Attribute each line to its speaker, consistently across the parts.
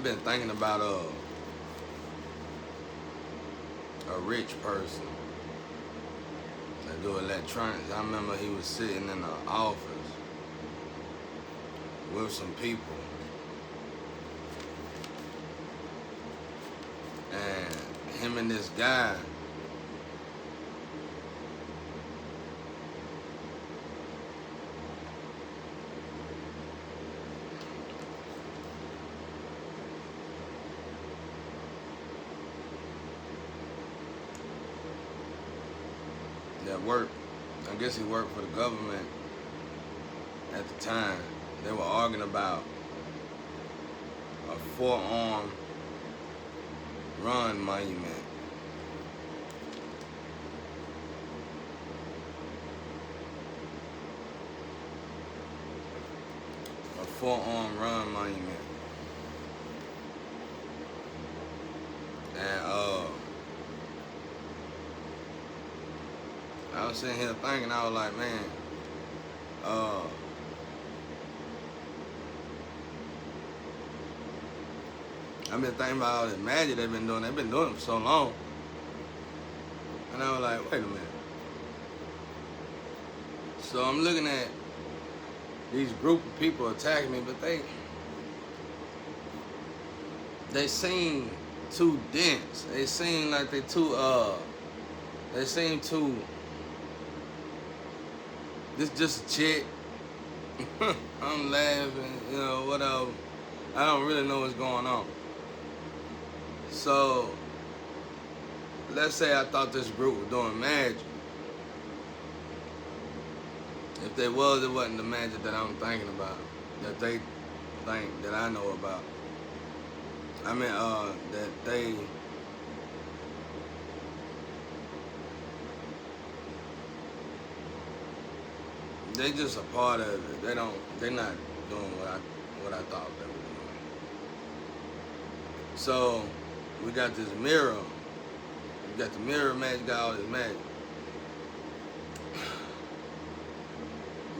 Speaker 1: I've been thinking about a rich person that do electronics. I remember he was sitting in the office with some people, and him and this guy that worked, I guess he worked for the government at the time. They were arguing about a four-arm run monument. A four-arm run monument. And I was sitting here thinking, I was like, man, I've been thinking about all this magic they've been doing. They've been doing it for so long. And I was like, wait a minute. So I'm looking at these group of people attacking me, but they seem too dense. They seem like they seem too, this just a chick. I'm laughing, you know, whatever. I don't really know what's going on. So, let's say I thought this group was doing magic. If they was, it wasn't the magic that I'm thinking about, that they think that I know about. I mean, that they just a part of it. They're not doing what I thought they were doing. So we got this mirror. We got the mirror magic, got all this magic.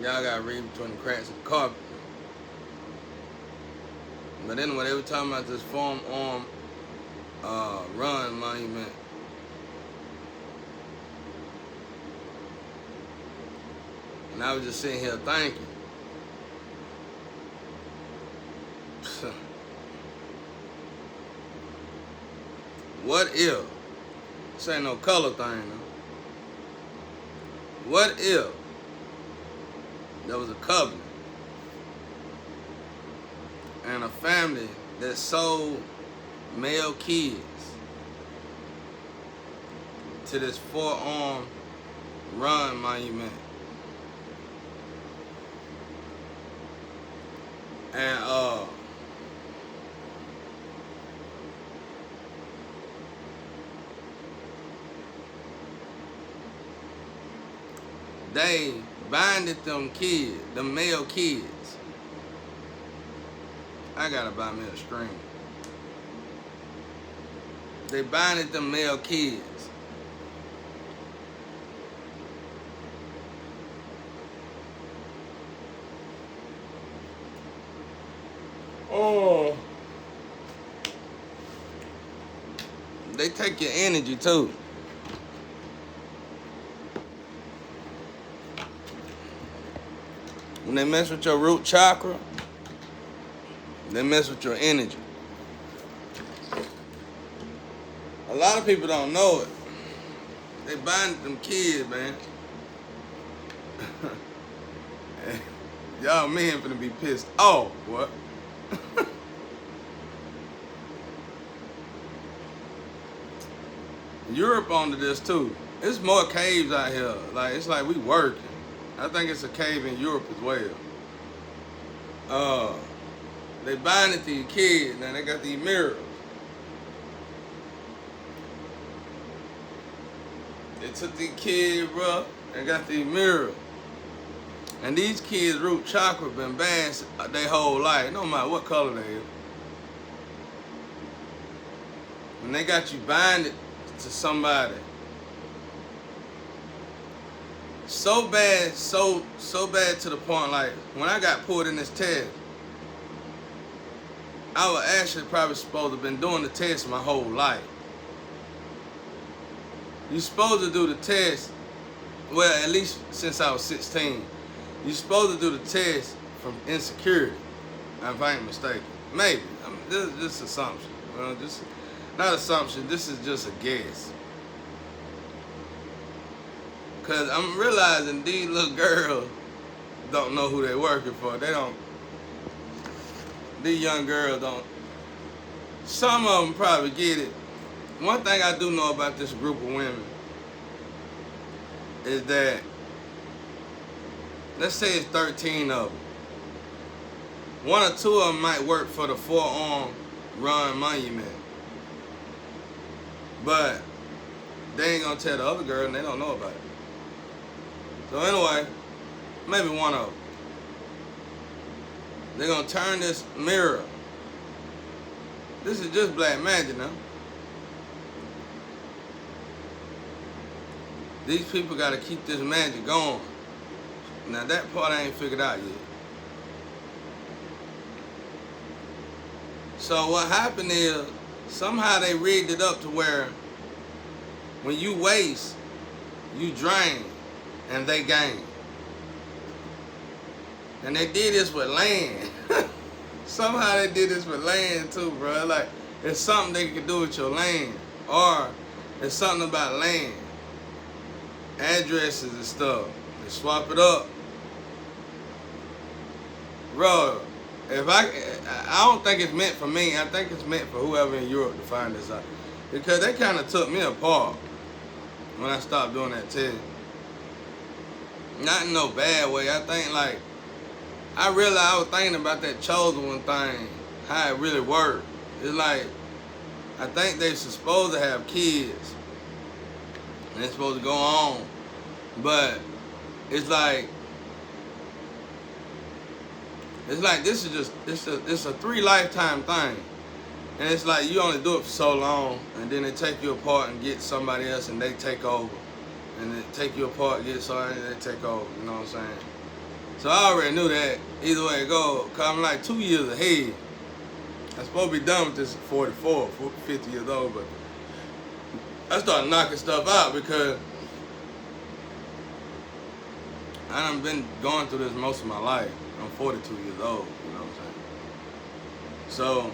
Speaker 1: Y'all gotta read between the cracks of the carpet. But anyway, they were talking about this four-arm run monument. And I was just sitting here thinking, what if, this ain't no color thing, though. What if there was a covenant and a family that sold male kids to this four-arm run monument? And they binded them kids, the male kids. I gotta buy me a string. They binded them male kids. Oh. They take your energy too. When they mess with your root chakra, they mess with your energy. A lot of people don't know it. They bind them kids, man. Y'all men finna be pissed off, what? Europe onto this too. There's more caves out here. Like, it's like we working. I think it's a cave in Europe as well. They binding these kids, now they got these mirrors. They took these kids, bro, and got these mirrors. And these kids' root chakra been bad their whole life, no matter what color they is. When they got you binded to somebody, so bad to the point, like when I got pulled in this test, I was actually probably supposed to have been doing the test my whole life. You're supposed to do the test, well, at least since I was 16. You're supposed to do the test from insecurity, if I ain't mistaken. Maybe. I mean, this is just assumption. Just not assumption, this is just a guess. Because I'm realizing these little girls don't know who they're working for. They don't. These young girls don't. Some of them probably get it. One thing I do know about this group of women is that, let's say it's 13 of them. 1 or 2 of them might work for the four-arm run monument. But they ain't gonna tell the other girl and they don't know about it. So anyway, maybe 1 of them. They're gonna turn this mirror. This is just black magic now. These people gotta keep this magic going. Now that part I ain't figured out yet. So what happened is, somehow they rigged it up to where when you waste, you drain and they gain. And they did this with land. Somehow they did this with land too, bro. Like, it's something they can do with your land. Or it's something about land. Addresses and stuff. They swap it up. Bro, if I don't think it's meant for me. I think it's meant for whoever in Europe to find this out. Because they kind of took me apart when I stopped doing that test. Not in no bad way. I think, like, I realized I was thinking about that chosen one thing, how it really worked. It's like, I think they're supposed to have kids. And they're supposed to go on. But it's like this is just, it's a 3 lifetime thing. And it's like you only do it for so long, and then they take you apart and get somebody else and they take over. And they take you apart, get somebody and they take over, you know what I'm saying? So I already knew that either way it goes, because I'm like 2 years ahead. I'm supposed to be done with this at 44, 50 years old, but I started knocking stuff out because I done been going through this most of my life. I'm 42 years old, you know what I'm saying?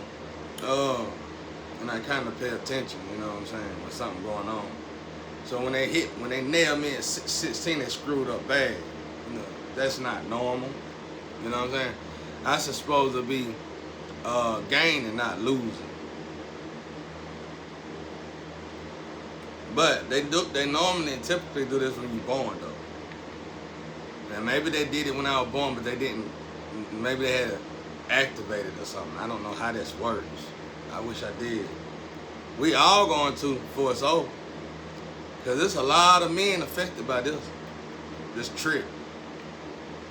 Speaker 1: So, and I kind of pay attention, you know what I'm saying, with something going on. So when they nailed me at 16, they screwed up bad. You know, that's not normal, you know what I'm saying? I'm supposed to be gaining, not losing. But they normally and typically do this when you're born, though. And maybe they did it when I was born, but they didn't. Maybe they had it activated or something. I don't know how this works. I wish I did. We all going to before it's over. Because there's a lot of men affected by this trick.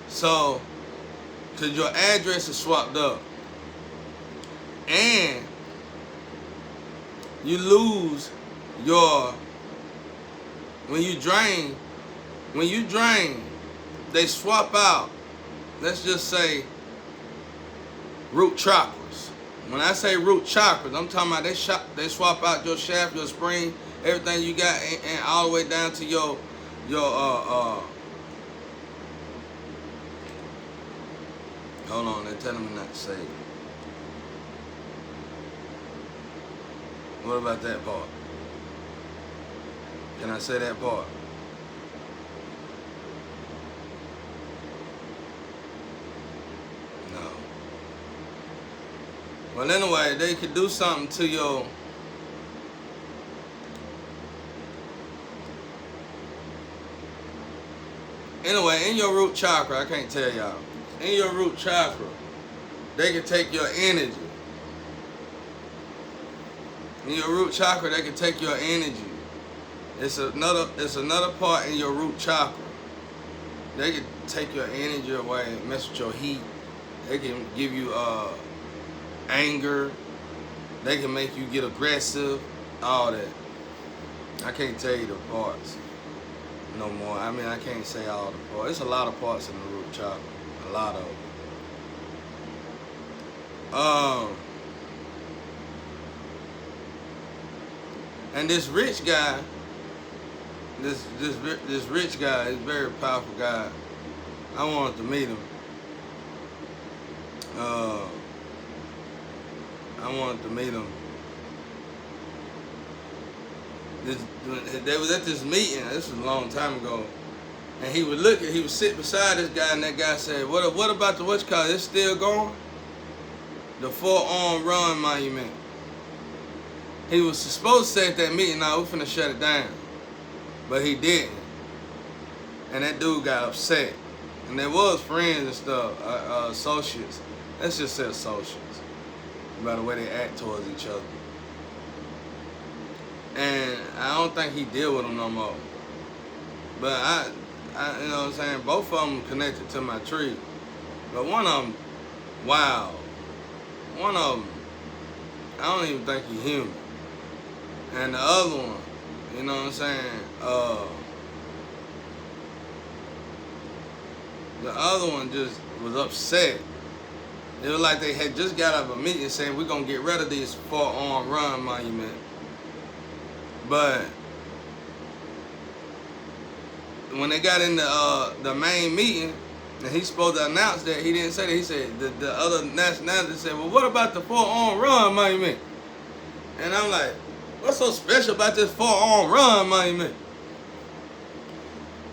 Speaker 1: So, because your address is swapped up. And you lose your, when you drain, they swap out, let's just say, root chakras. When I say root chakras, I'm talking about they swap out your shaft, your spring, everything you got, and all the way down to your hold on, they're telling me not to say it. What about that part? Can I say that part? No. Well, anyway, they could do something to your anyway, in your root chakra, I can't tell y'all. In your root chakra, they can take your energy. In your root chakra, they can take your energy. It's another part in your root chakra. They can take your energy away and mess with your heat. They can give you anger. They can make you get aggressive. All that. I can't tell you the parts no more. I mean, I can't say all the parts. There's a lot of parts in the root chakra. A lot of them. And this rich guy, this rich guy, is a very powerful guy. I wanted to meet him. I wanted to meet him. They was at this meeting. This was a long time ago, and he would sit beside this guy, and that guy said, "What about the what's called? It's still going? The 4-arm run monument." He was supposed to say at that meeting, "Nah, we're finna shut it down," but he didn't, and that dude got upset. And there was friends and stuff, associates. Let's just say associates, by the way they act towards each other. And I don't think he deal with them no more. But I you know what I'm saying, both of them connected to my tree. But one of them, wow. One of them, I don't even think he human. And the other one, you know what I'm saying, the other one just was upset. It was like they had just got out of a meeting saying, we're going to get rid of these 4-arm run monument. But when they got in the main meeting, and he's supposed to announce that, he didn't say that. He said, the other nationality said, well, what about the 4-arm run monument? And I'm like, what's so special about this 4-arm run monument?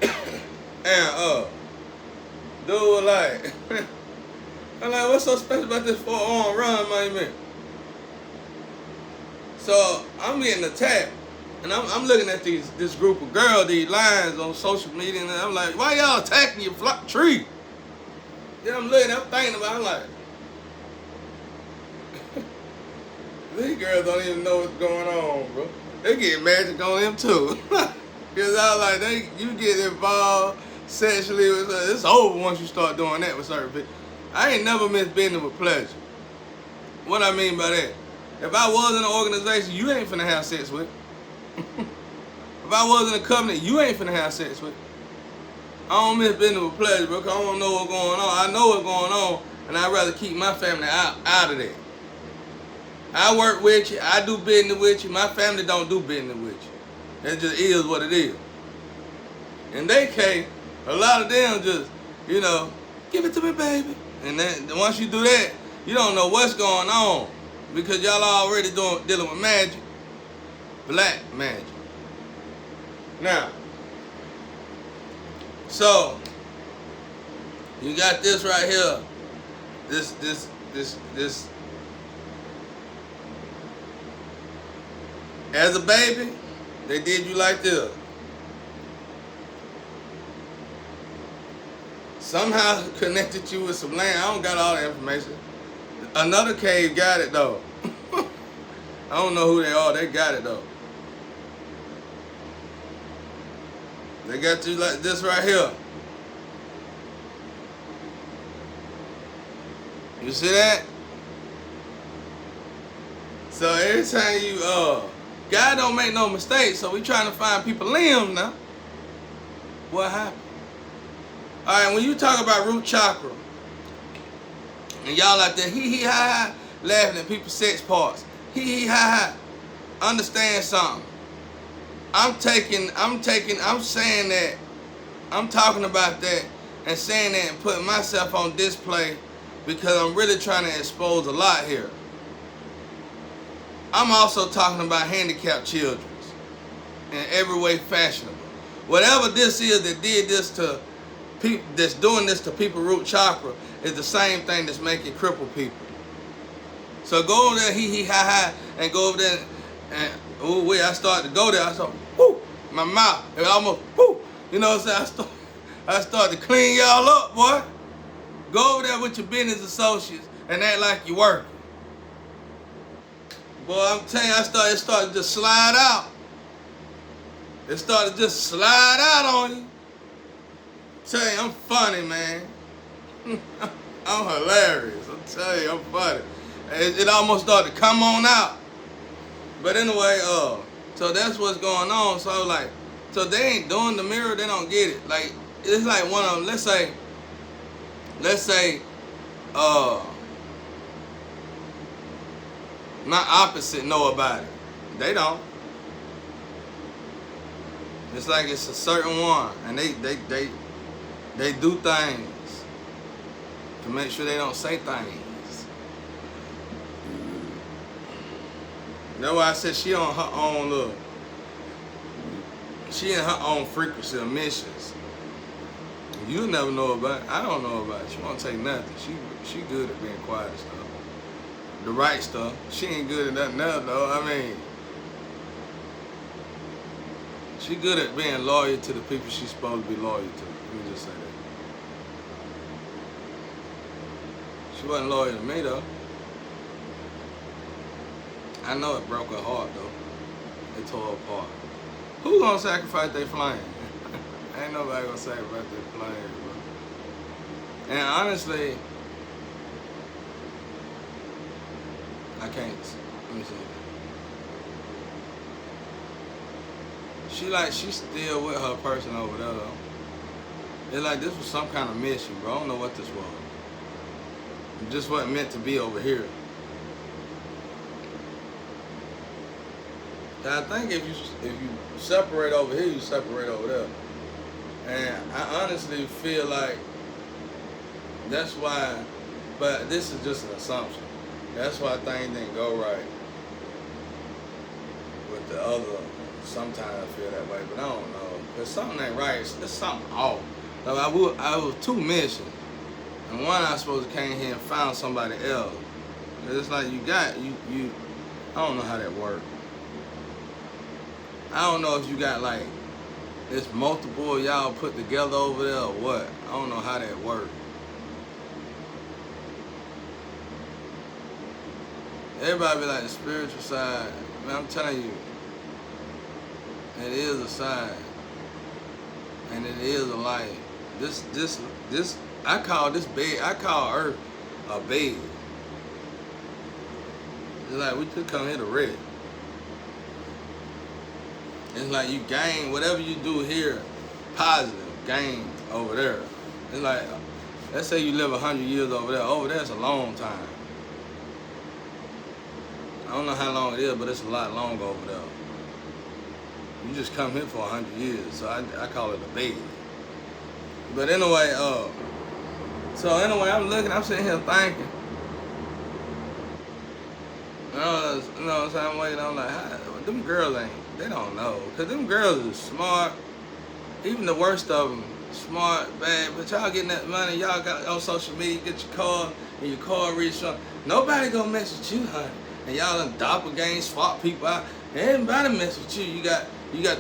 Speaker 1: And dude was like, I'm like, what's so special about this 4-arm run monument? So I'm getting attacked. And I'm looking at this group of girls, these lines on social media, and I'm like, why y'all attacking your tree? Then I'm looking, I'm thinking about it, I'm like, these girls don't even know what's going on, bro. They get magic on them too. Because I was like, you get involved sexually with it's over once you start doing that with certain people. I ain't never missed business with pleasure. What I mean by that, if I was in an organization you ain't finna have sex with. If I was in a covenant, you ain't finna have sex with. I don't miss business with pleasure, bro, because I don't know what's going on. I know what's going on, and I'd rather keep my family out of that. I work with you, I do business with you, my family don't do business with you. It just is what it is. In their case, a lot of them just, you know, give it to me, baby. And then once you do that, you don't know what's going on, because y'all already dealing with magic. Black magic. Now, so you got this right here. This. As a baby, they did you like this. Somehow connected you with some land. I don't got all the information. Another cave got it though. I don't know who they are. They got it though. They got you like this right here. You see that? So every time you, God don't make no mistakes, so we trying to find people limbs now. What happened? Alright, when you talk about root chakra, and y'all out there hee ha ha laughing at people's sex parts, hee ha ha, understand something. I'm saying that, I'm talking about that and saying that and putting myself on display because I'm really trying to expose a lot here. I'm also talking about handicapped children in every way fashionable. Whatever this is that did this to people, that's doing this to people root chakra, is the same thing that's making crippled people. So go over there, hee ha ha, and go over there and ooh wait, I started to go there. I started, whoo, my mouth, it almost, whoo, you know what I'm saying? I started to clean y'all up, boy. Go over there with your business associates and act like you working. Boy, I'm telling you, it started to slide out. It started to just slide out on you. Tell you, I'm funny, man. I'm hilarious. I'm telling you, I'm funny. It almost started to come on out. But anyway, so that's what's going on. So I was like, so they ain't doing the mirror, they don't get it. Like, it's like one of them, let's say, my opposite know about it. They don't. It's like it's a certain one, and they do things to make sure they don't say things. That's why I said she on her own look. She in her own frequency of missions. You never know about it. I don't know about it. She won't take nothing. She good at being quiet and stuff. The right stuff. She ain't good at nothing else though. I mean, she good at being loyal to the people she's supposed to be loyal to. Let me just say that. She wasn't loyal to me though. I know it broke her heart though. It tore her apart. Who gonna sacrifice their flame? Ain't nobody gonna sacrifice their flame, bro. And honestly, I can't. Let me see. She's still with her person over there though. It's like this was some kind of mission, bro. I don't know what this was. It just wasn't meant to be over here. I think if you separate over here, you separate over there. And I honestly feel like that's why, but this is just an assumption. That's why things didn't go right with the other. Sometimes I feel that way, but I don't know. Cause something ain't right. It's something off. Like I was two missions, and one I supposed to came here and found somebody else. It's like you. I don't know how that works. I don't know if you got like it's multiple of y'all put together over there or what. I don't know how that works. Everybody be like the spiritual side. Man, I'm telling you, it is a side, and it is a light. This. I call this bed. I call Earth a bed. It's like we could come here to rest. It's like you gain whatever you do here, positive gain over there. It's like, let's say you live 100 years over there. Over there, it's a long time. I don't know how long it is, but it's a lot longer over there. You just come here for 100 years, so I call it a bed. But anyway, I'm sitting here thinking. You know what I'm saying? I'm waiting, I'm like, them girls they don't know. Because them girls are smart. Even the worst of them, smart, bad. But y'all getting that money, y'all got on social media, get your car, and your car reach something. Nobody gonna mess with you, honey. And y'all done doppelganger, swap people out. Everybody mess with you. You got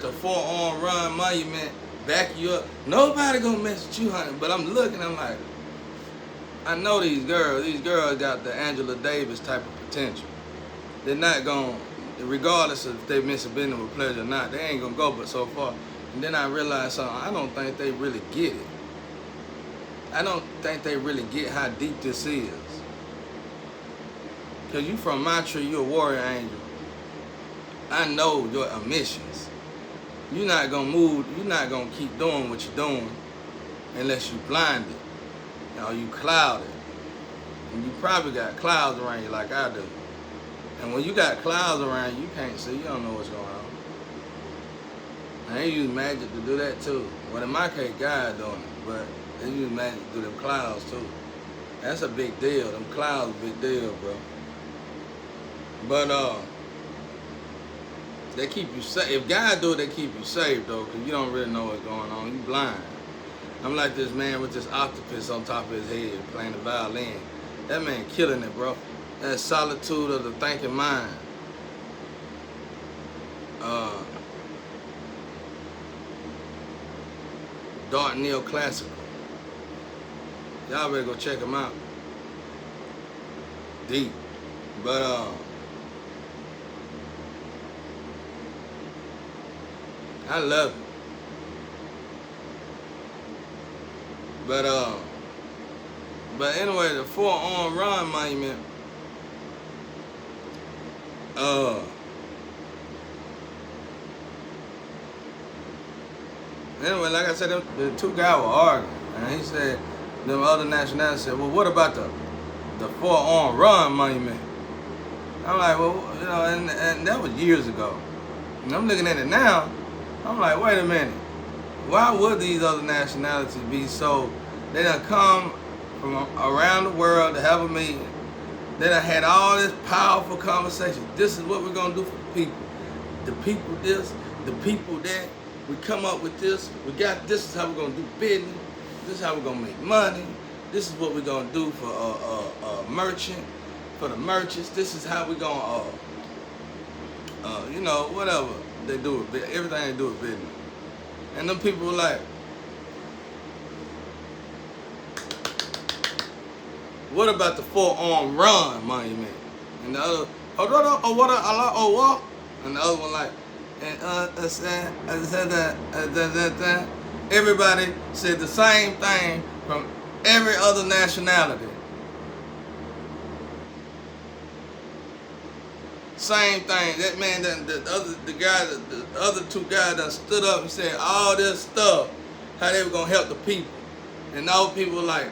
Speaker 1: the 4-arm run monument, back you up. Nobody gonna mess with you, honey. But I'm looking, I'm like, I know these girls. These girls got the Angela Davis type of potential. They're not gonna, regardless of if they miss a business with pleasure or not, they ain't gonna go but so far. And then I realized something, I don't think they really get it. I don't think they really get how deep this is. Cause you from my tree, you a warrior angel. I know your emissions. You're not gonna move, you're not gonna keep doing what you're doing unless you blinded or you clouded. And you probably got clouds around you like I do. And when you got clouds around you, you can't see, you don't know what's going on. And they use magic to do that too. Well, in my case, God doing it, but they use magic to do them clouds too. That's a big deal. Them clouds a big deal, bro. But they keep you safe. If God do it, they keep you safe though, because you don't really know what's going on. You blind. I'm like this man with this octopus on top of his head playing the violin. That man killing it, bro. That solitude of the thinking mind. Dark Neoclassical. Y'all better go check him out. Deep. But I love it. But anyway, the 4-arm run monument. Anyway, like I said, the two guys were arguing, and he said, them other nationalities said, well, what about the 4-arm run monument? I'm like, well, you know, and that was years ago. And I'm looking at it now, I'm like, wait a minute. Why would these other nationalities be so? They done come from around the world to have a meeting. They done had all this powerful conversation. This is what we're gonna do for the people. The people this, the people that. We come up with this. We got this is how we're gonna do business. This is how we're gonna make money. This is what we're gonna do for merchant, for the merchants. This is how we're gonna you know, whatever they do with business. Everything they do with business. And them people were like, what about the four-arm run monument? And the other, what? And the other one like, everybody said the same thing from every other nationality. Same thing. That man, the other two guys done stood up and said all this stuff, how they were gonna help the people, and all people were like,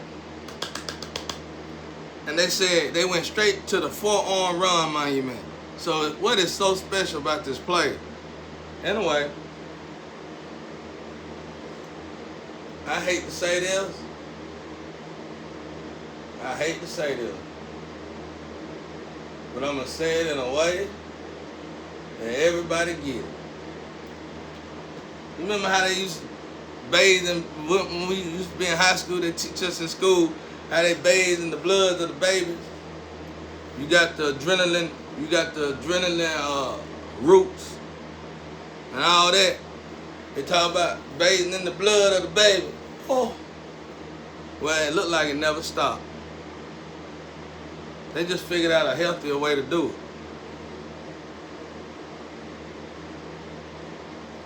Speaker 1: and they said they went straight to the four-arm run monument. So what is so special about this place? Anyway, I hate to say this. I hate to say this. But I'm going to say it in a way that everybody get it. Remember how they used to bathe in, when we used to be in high school, they teach us in school how they bathe in the blood of the babies? You got the adrenaline, roots and all that. They talk about bathing in the blood of the baby. Oh, well, it looked like it never stopped. They just figured out a healthier way to do it.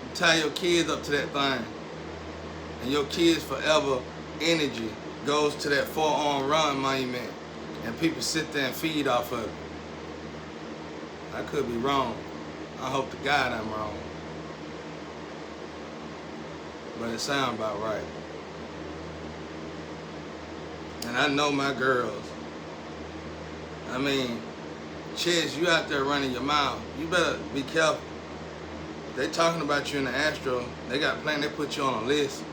Speaker 1: You tie your kids up to that thing, and your kids' forever energy goes to that four-arm run monument, and people sit there and feed off of it. I could be wrong. I hope to God I'm wrong. But it sounds about right. And I know my girls. I mean, Chess, you out there running your mouth. You better be careful. They talking about you in the Astro. They got planned, they put you on a list.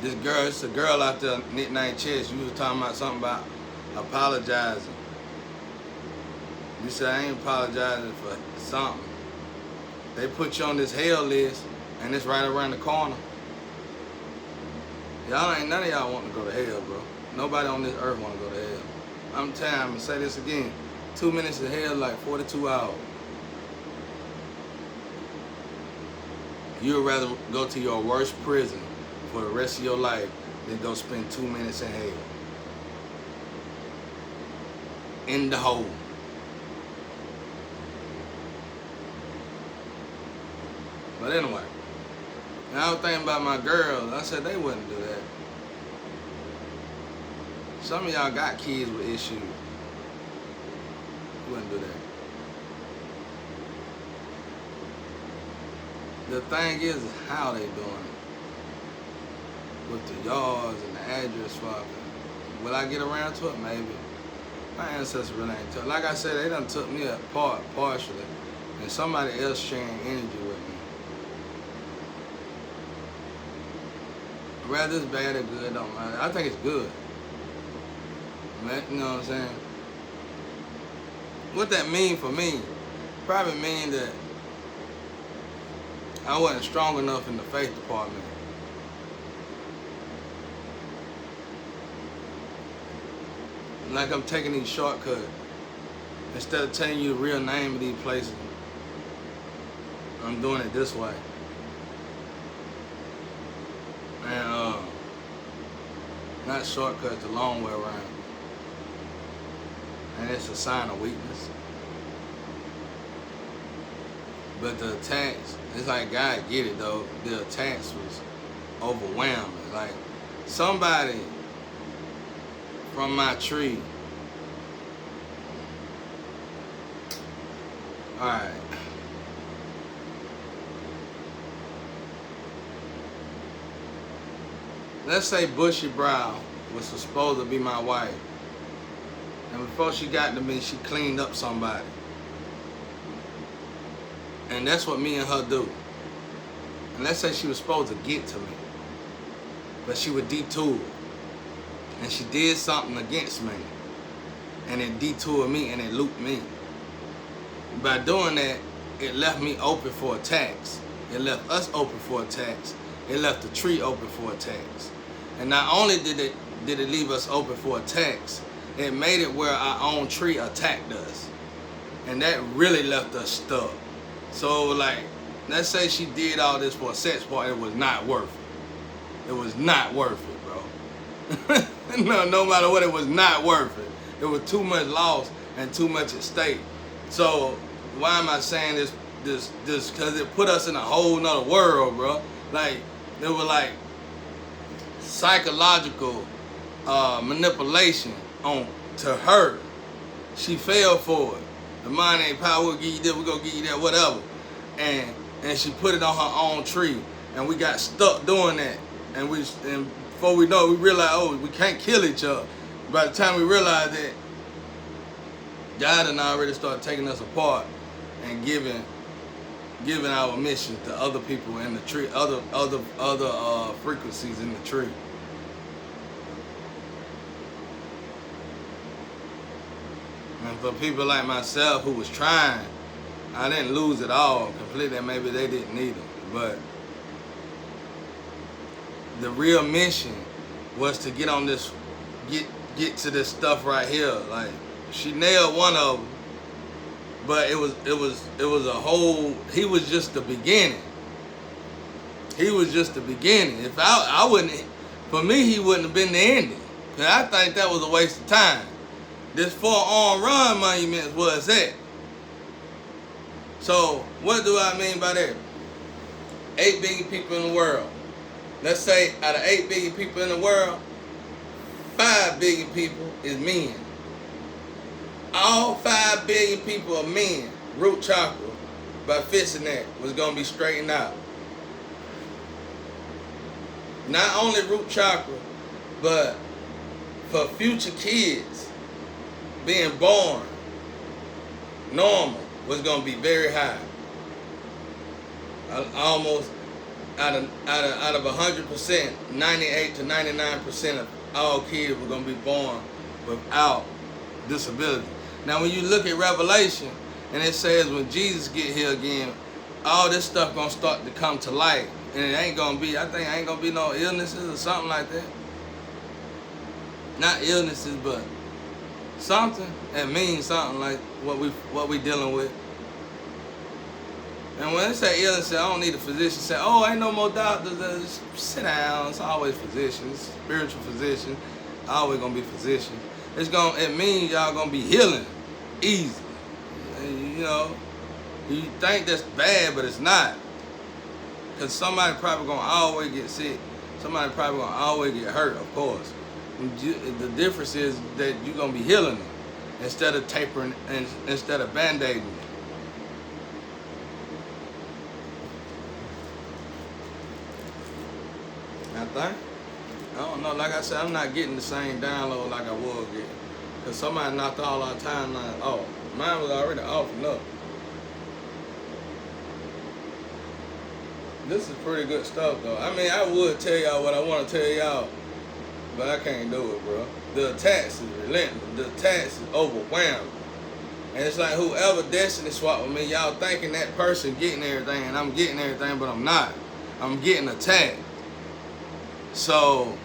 Speaker 1: This girl, it's a girl out there nicknamed Chess. You was talking about something about apologizing. You said I ain't apologizing for something. They put you on this hell list, and it's right around the corner. Y'all ain't none of y'all want to go to hell, bro. Nobody on this earth want to go to hell. I'm telling you, I'm gonna say this again. 2 minutes of hell like 42 hours. You'd rather go to your worst prison for the rest of your life than go spend 2 minutes in hell. In the hole. But anyway, now I'm thinking about my girls. I said they wouldn't do that. Some of y'all got kids with issues. Wouldn't do that. The thing is how they doing it. With the yards and the address swapping. Will I get around to it? Maybe. My ancestors really ain't took. Like I said, they done took me apart partially. And somebody else sharing energy with me. Whether it's bad or good, don't matter. I think it's good. You know what I'm saying? What that mean for me, probably mean that I wasn't strong enough in the faith department. Like I'm taking these shortcuts. Instead of telling you the real name of these places, I'm doing it this way. And not shortcuts, the long way around. And it's a sign of weakness. But the attacks, it's like God get it though. The attacks was overwhelming. Like somebody from my tree. Alright. Let's say Bushy Brow was supposed to be my wife. And before she got to me, she cleaned up somebody. And that's what me and her do. and let's say she was supposed to get to me, but she would detour, and she did something against me, and it detoured me and it looped me. By doing that, it left me open for attacks. It left us open for attacks. It left the tree open for attacks. And not only did it leave us open for attacks, it made it where our own tree attacked us. And that really left us stuck. So like, let's say she did all this for a sex part, it was not worth it. It was not worth it, bro. No matter what, it was not worth it. It was too much loss and too much at stake. So why am I saying this? Because it put us in a whole nother world, bro. Like, it was like psychological manipulation to her. She fell for it. The mind ain't power, we'll give you this, we're gonna give you that, whatever. And she put it on her own tree. And we got stuck doing that. And before we know it, we realized, oh, we can't kill each other. By the time we realized that, God had already started taking us apart and giving our mission to other people in the tree, other frequencies in the tree. And for people like myself who was trying, I didn't lose it all completely. Maybe they didn't either, but the real mission was to get on this, get to this stuff right here. Like, she nailed one of them, but it was a whole. He was just the beginning. He was just the beginning. If I wouldn't, for me, he wouldn't have been the ending. Cause I think that was a waste of time. This 4-arm run monument is where it's at. So what do I mean by that? 8 billion people in the world. Let's say out of 8 billion people in the world, 5 billion people is men. All 5 billion people are men. Root chakra, by fixing that, was going to be straightened out. Not only root chakra, but for future kids being born normal was going to be very high. Almost out of 100%, 98 to 99% of all kids were going to be born without disability. Now, when you look at Revelation, and it says when Jesus get here again, all this stuff gonna start to come to light, and it ain't gonna be. I think ain't gonna be no illnesses or something like that. Not illnesses, but something that means something like what we dealing with. And when they say illness, I don't need a physician say, oh, ain't no more doctors. Just sit down. It's always physicians, spiritual physicians. Always gonna be physicians. It means y'all gonna be healing easy. And, you know, you think that's bad, but it's not. Cause somebody probably gonna always get sick. Somebody probably gonna always get hurt, of course. The difference is that you're gonna be healing them instead of tapering and instead of band-aiding it. I think. I don't know. Like I said, I'm not getting the same download like I was getting. Because somebody knocked all our timelines off. Mine was already off enough. This is pretty good stuff, though. I mean, I would tell y'all what I want to tell y'all, but I can't do it, bro. The attacks is relentless. The attacks is overwhelming. And it's like whoever destiny swap with me, y'all thinking that person getting everything, and I'm getting everything, but I'm not. I'm getting attacked. So,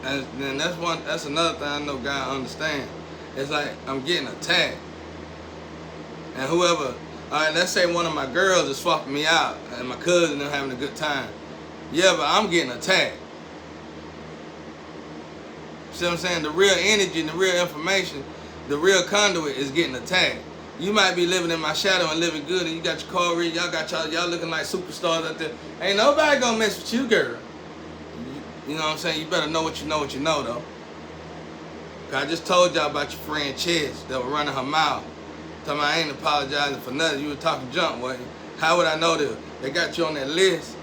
Speaker 1: and then that's another thing I know God understand. It's like I'm getting attacked. And whoever, all right, let's say one of my girls is swapping me out and my cousin is having a good time. Yeah, but I'm getting attacked. See what I'm saying? The real energy and the real information, the real conduit is getting attacked. You might be living in my shadow and living good, and you got your car ready, y'all looking like superstars out there. Ain't nobody gonna mess with you, girl. You know what I'm saying? You better know what you know though. Cause I just told y'all about your friend Chess that was running her mouth. Talking about I ain't apologizing for nothing. You were talking junk, wasn't you? How would I know that? They got you on that list.